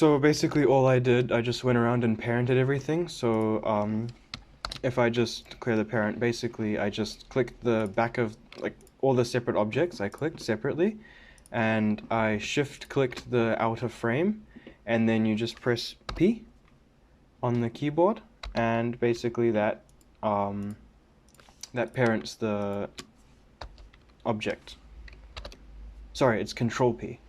So basically all I did, I just went around and parented everything. So if I just clear the parent, basically I just clicked the back of like all the separate objects I clicked separately, and I shift clicked the outer frame, and then you just press P on the keyboard, and basically that parents the object. Sorry, it's Control P.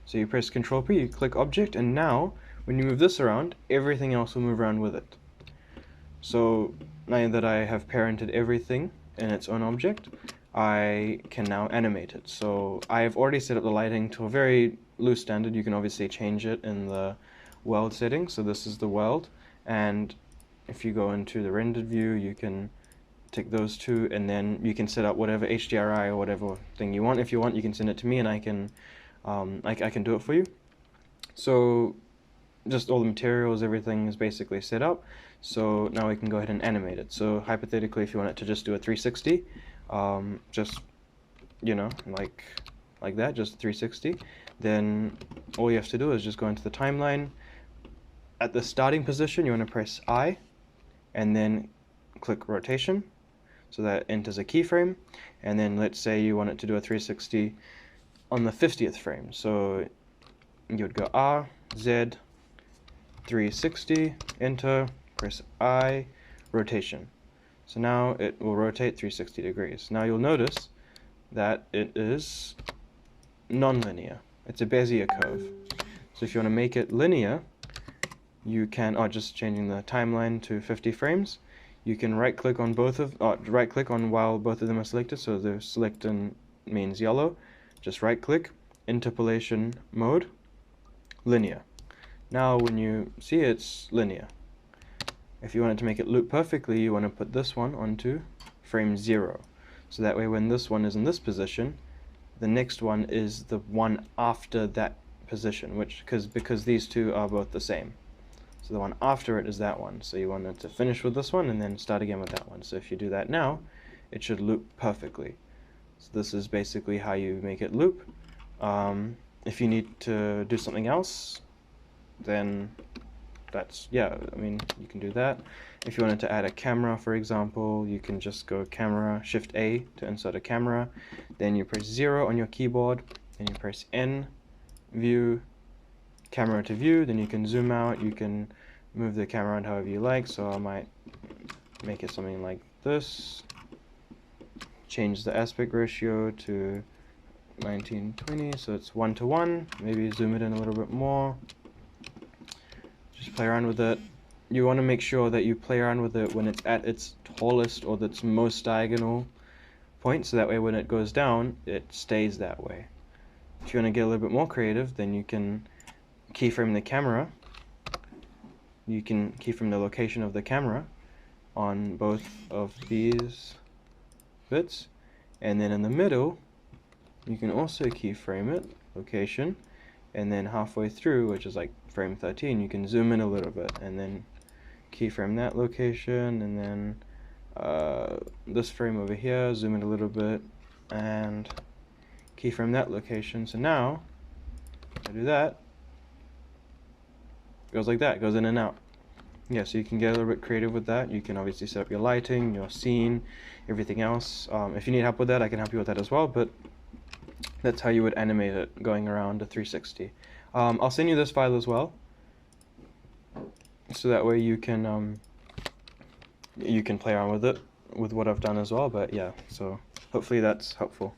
So you press Control P, you click Object, and now when you move this around, everything else will move around with it. So now that I have parented everything in its own object, I can now animate it. So I've already set up the lighting to a very loose standard. You can obviously change it in the world settings. So this is the world, and if you go into the rendered view, you can take those two, and then you can set up whatever HDRI or whatever thing you want. If you want, you can send it to me, and I can do it for you. So just all the materials, everything is basically set up. So now we can go ahead and animate it. So hypothetically, if you want it to just do a 360, just, you know, like that, just 360, then all you have to do is just go into the timeline. At the starting position, you want to press I, and then click rotation, so that enters a keyframe. And then let's say you want it to do a 360 on the 50th frame. So you would go R, Z, 360, enter, press I, rotation. So now it will rotate 360 degrees. Now you'll notice that it is non-linear. It's a Bezier curve. So if you want to make it linear, you can, just changing the timeline to 50 frames, you can right-click on right-click on while both of them are selected, so the selected means yellow. Just right-click, interpolation mode, linear. Now when you see it's linear. If you want it to make it loop perfectly, you want to put this one onto frame 0. So that way when this one is in this position, the next one is the one after that position, because these two are both the same. So the one after it is that one. So you want it to finish with this one and then start again with that one. So if you do that now, it should loop perfectly. So this is basically how you make it loop. If you need to do something else, then you can do that. If you wanted to add a camera, for example, you can just go camera, Shift A to insert a camera, then you press 0 on your keyboard, then you press N, view, camera to view, then you can zoom out, you can move the camera around however you like. So I might make it something like this, change the aspect ratio to 1920, so it's 1:1, maybe zoom it in a little bit more. Just play around with it. You want to make sure that you play around with it when it's at its tallest or its most diagonal point, so that way when it goes down, it stays that way. If you want to get a little bit more creative, then you can keyframe the camera. You can keyframe the location of the camera on both of these bits, and then in the middle, you can also keyframe it, location, and then halfway through, which is like frame 13, you can zoom in a little bit and then keyframe that location, and then this frame over here, zoom in a little bit and keyframe that location. So now if I do that, it goes like that, it goes in and out. Yeah, so you can get a little bit creative with that. You can obviously set up your lighting, your scene, everything else. If you need help with that, I can help you with that as well, but that's how you would animate it going around a 360. I'll send you this file as well, so that way you can play around with it, with what I've done as well. But yeah, so hopefully that's helpful.